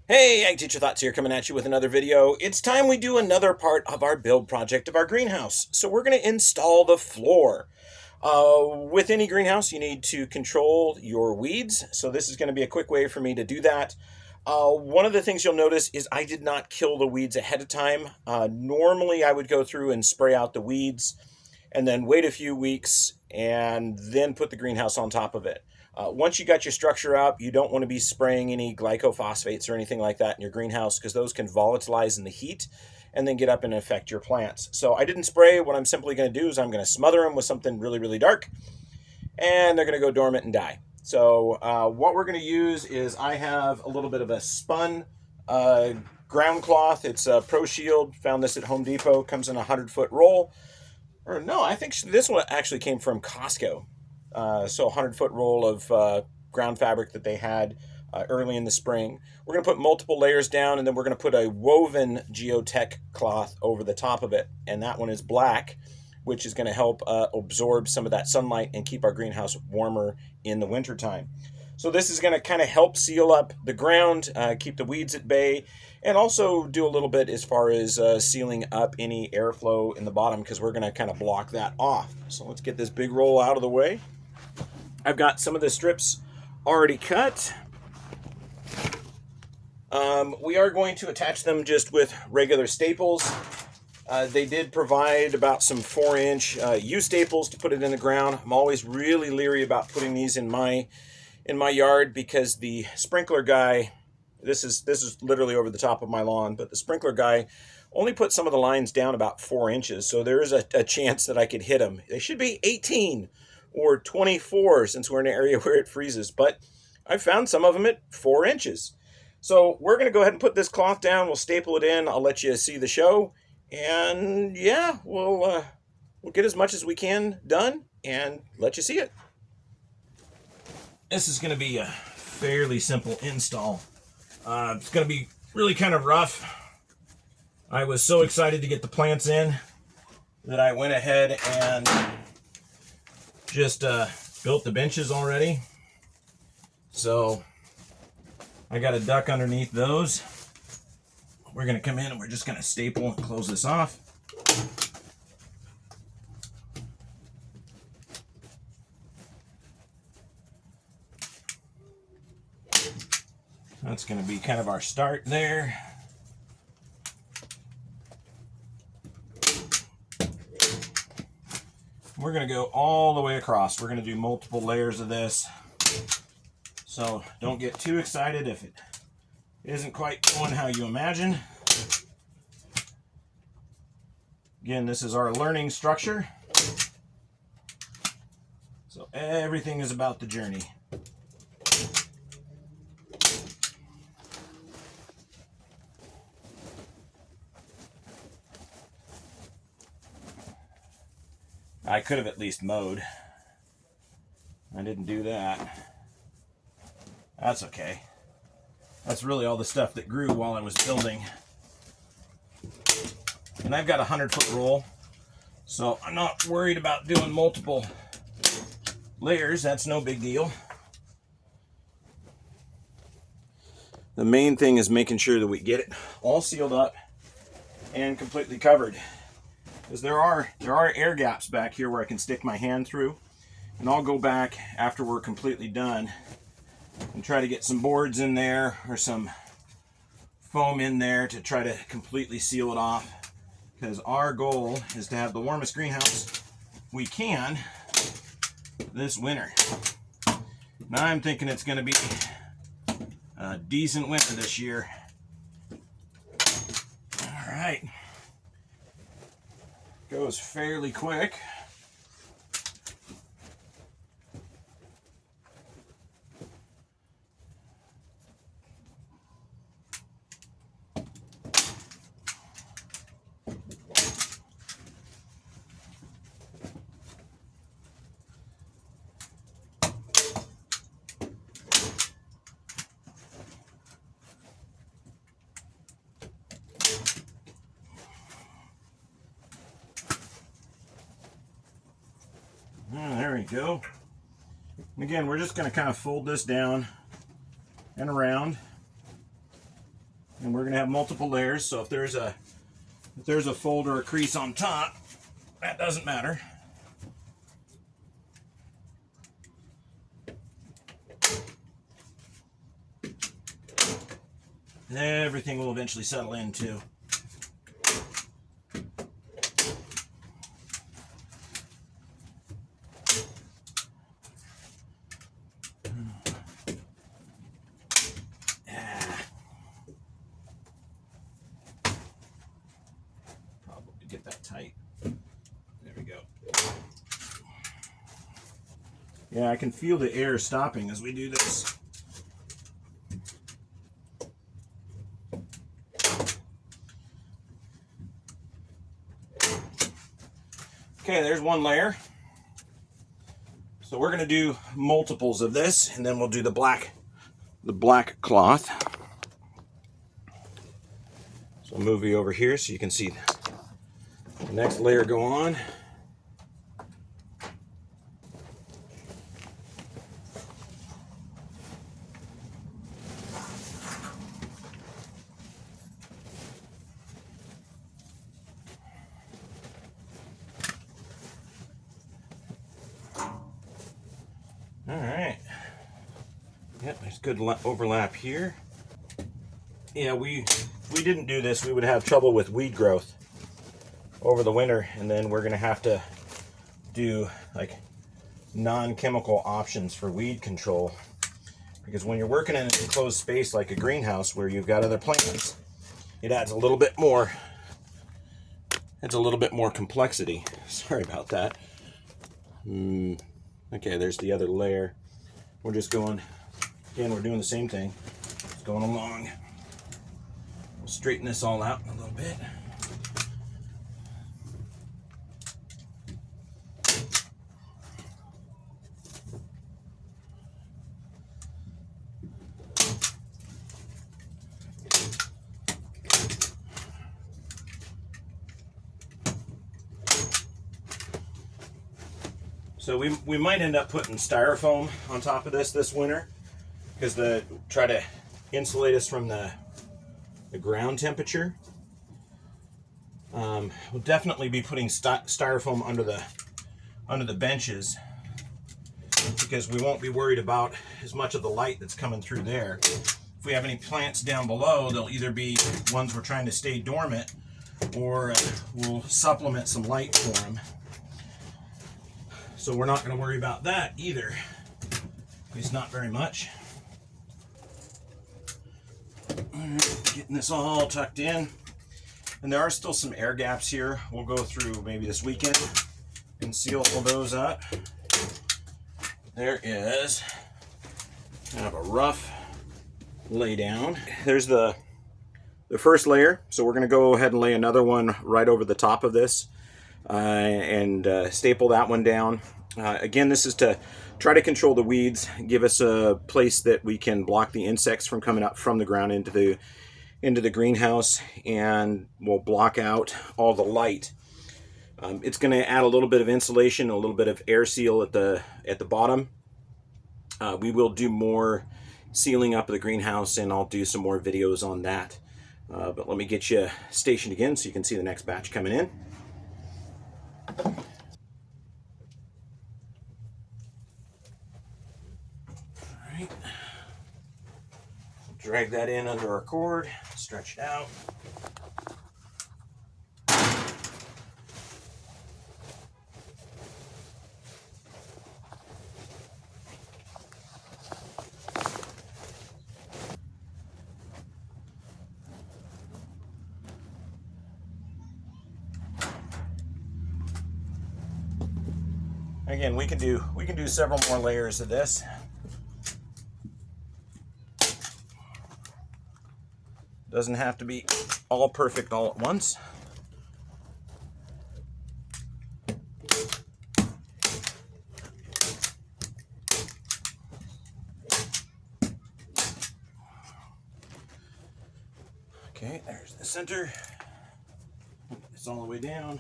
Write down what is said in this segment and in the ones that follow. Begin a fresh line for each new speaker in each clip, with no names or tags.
Hey, Ag Teacher Thoughts here, coming at you with another video. It's time we do another part of our build project of our greenhouse. So we're going to install the floor. With any greenhouse, you need to control your weeds. So this is going to be a quick way for me to do that. One of the things you'll notice is I did not kill the weeds ahead of time. Normally, I would go through and spray out the weeds and then wait a few weeks and then put the greenhouse on top of it. Once you got your structure up, you don't want to be spraying any glycophosphates or anything like that in your greenhouse because those can volatilize in the heat and then get up and affect your plants. So I didn't spray. What I'm simply going to do is I'm going to smother them with something really, really dark, and they're going to go dormant and die. So what we're going to use is I have a little bit of a spun ground cloth. It's a Pro Shield. Found this at Home Depot. Comes in a 100-foot roll. Or no, I think this one actually came from Costco. So a 100-foot roll of ground fabric that they had early in the spring. We're going to put multiple layers down, and then we're going to put a woven geotech cloth over the top of it. And that one is black, which is going to help absorb some of that sunlight and keep our greenhouse warmer in the wintertime. So this is going to kind of help seal up the ground, keep the weeds at bay, and also do a little bit as far as sealing up any airflow in the bottom, because we're going to kind of block that off. So let's get this big roll out of the way. I've got some of the strips already cut. We are going to attach them just with regular staples. They did provide about some 4-inch U-staples to put it in the ground. I'm always really leery about putting these in my yard because the sprinkler guy, this is literally over the top of my lawn, but the sprinkler guy only put some of the lines down about 4 inches, so there is a chance that I could hit them. They should be 18 or 24 since we're in an area where it freezes, but I found some of them at 4 inches. So we're going to go ahead and put this cloth down. We'll staple it in. I'll let you see the show, and yeah, we'll get as much as we can done and let you see it. This is going to be a fairly simple install. It's going to be really kind of rough. I was so excited to get the plants in that I went ahead and just built the benches already. So I got a duck underneath those. We're going to come in and we're just going to staple and close this off. That's going to be kind of our start there. We're going to go all the way across. We're going to do multiple layers of this. So don't get too excited if it isn't quite going how you imagine. Again, this is our learning structure. So everything is about the journey. I could have at least mowed. I didn't do that. That's okay. That's really all the stuff that grew while I was building. And I've got a 100-foot roll, so I'm not worried about doing multiple layers. That's no big deal. The main thing is making sure that we get it all sealed up and completely covered. Because there are air gaps back here where I can stick my hand through, and I'll go back after we're completely done and try to get some boards in there or some foam in there to try to completely seal it off, because our goal is to have the warmest greenhouse we can this winter. Now I'm thinking it's going to be a decent winter this year. All right. Goes fairly quick. There we go. And again, we're just going to kind of fold this down and around. And we're going to have multiple layers, so if there's a fold or a crease on top, that doesn't matter. And everything will eventually settle in too. Probably get that tight. There we go. Yeah, I can feel the air stopping as we do this. Okay, there's one layer. So we're going to do multiples of this, and then we'll do the black cloth. So I'll move you over here so you can see the next layer go on. All right. Yep, there's good overlap here. Yeah, if we didn't do this, we would have trouble with weed growth over the winter, and then we're going to have to do like non-chemical options for weed control, because when you're working in an enclosed space like a greenhouse where you've got other plants, it adds a little bit more. It's a little bit more complexity. Sorry about that. Okay, there's the other layer. We're just going, again, we're doing the same thing. It's going along. We'll straighten this all out a little bit. So we might end up putting styrofoam on top of this winter, because try to insulate us from the ground temperature. We'll definitely be putting styrofoam under the benches, because we won't be worried about as much of the light that's coming through there. If we have any plants down below, they'll either be ones we're trying to stay dormant, or we'll supplement some light for them. So we're not going to worry about that either. At least not very much. Alright, getting this all tucked in. And there are still some air gaps here. We'll go through maybe this weekend and seal all those up. There is kind of a rough lay down. There's the first layer. So we're going to go ahead and lay another one right over the top of this. And staple that one down. Again, this is to try to control the weeds, give us a place that we can block the insects from coming up from the ground into the greenhouse, and we'll block out all the light. It's going to add a little bit of insulation, a little bit of air seal at the bottom. We will do more sealing up of the greenhouse, and I'll do some more videos on that. But let me get you stationed again so you can see the next batch coming in. Alright, drag that in under our cord, stretch it out. Again, we can do several more layers of this. Doesn't have to be all perfect all at once. Okay, there's the center. It's all the way down.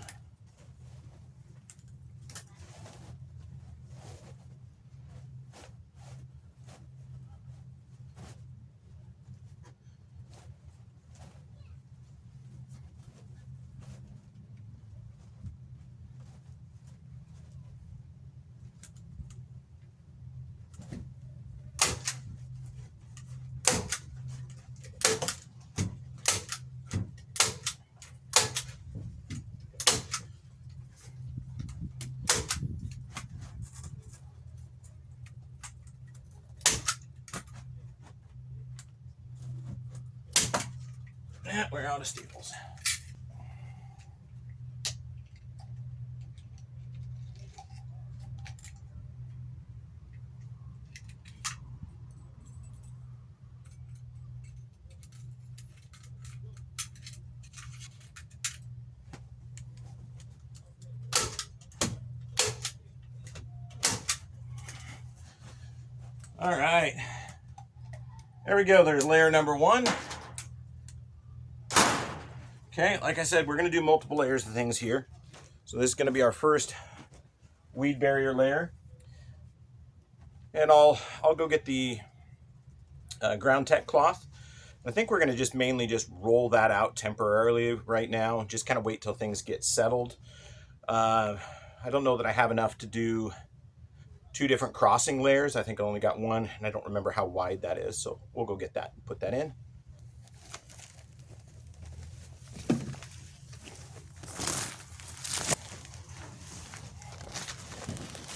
We're out of staples. All right, there we go. There's layer number one. Okay, like I said, we're going to do multiple layers of things here. So this is going to be our first weed barrier layer. And I'll go get the Ground Tech cloth. I think we're going to just mainly just roll that out temporarily right now. Just kind of wait till things get settled. I don't know that I have enough to do 2 different crossing layers. I think I only got one, and I don't remember how wide that is. So we'll go get that and put that in.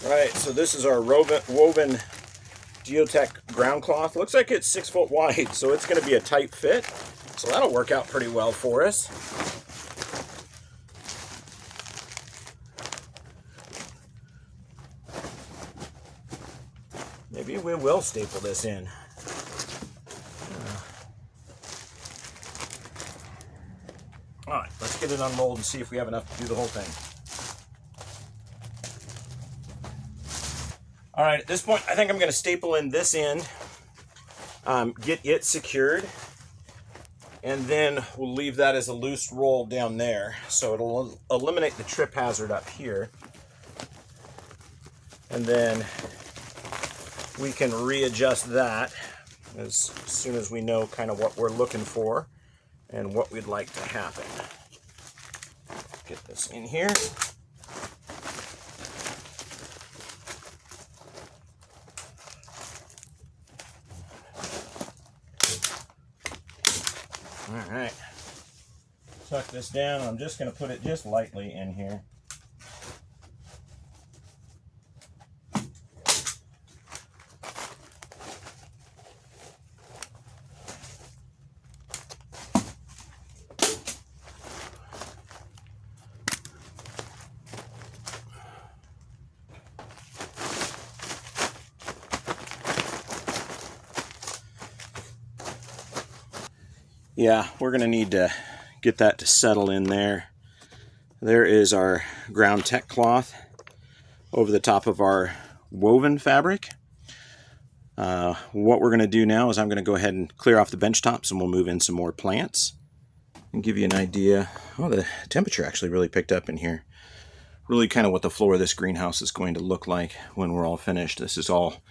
All right, so this is our woven Geotech ground cloth. Looks like it's 6 foot wide, so it's going to be a tight fit. So that'll work out pretty well for us. Maybe we will staple this in. All right, let's get it unrolled and see if we have enough to do the whole thing. All right, at this point, I think I'm going to staple in this end, get it secured, and then we'll leave that as a loose roll down there. So it'll eliminate the trip hazard up here. And then we can readjust that as soon as we know kind of what we're looking for and what we'd like to happen. Get this in here. All right, tuck this down. I'm just going to put it just lightly in here. Yeah, we're going to need to get that to settle in there. There is our Ground Tech cloth over the top of our woven fabric. What we're going to do now is I'm going to go ahead and clear off the bench tops, and we'll move in some more plants and give you an idea. Oh, the temperature actually really picked up in here. Really kind of what the floor of this greenhouse is going to look like when we're all finished. This is all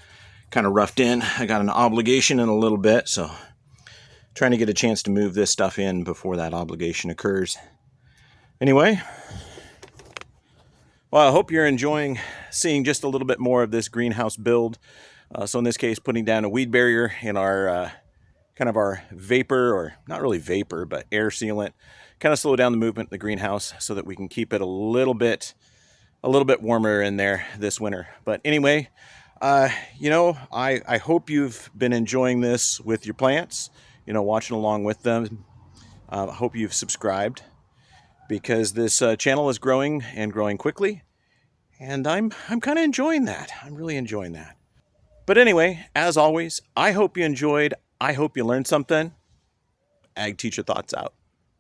kind of roughed in. I got an obligation in a little bit, so trying to get a chance to move this stuff in before that obligation occurs. Anyway, well, I hope you're enjoying seeing just a little bit more of this greenhouse build. So in this case, putting down a weed barrier in our kind of our vapor, or not really vapor, but air sealant, kind of slow down the movement in the greenhouse so that we can keep it a little bit warmer in there this winter. But anyway, you know, I hope you've been enjoying this with your plants, you know, watching along with them. I hope you've subscribed, because this channel is growing and growing quickly, and I'm kind of enjoying that. I'm really enjoying that. But anyway, as always, I hope you enjoyed. I hope you learned something. Ag Teacher Thoughts out.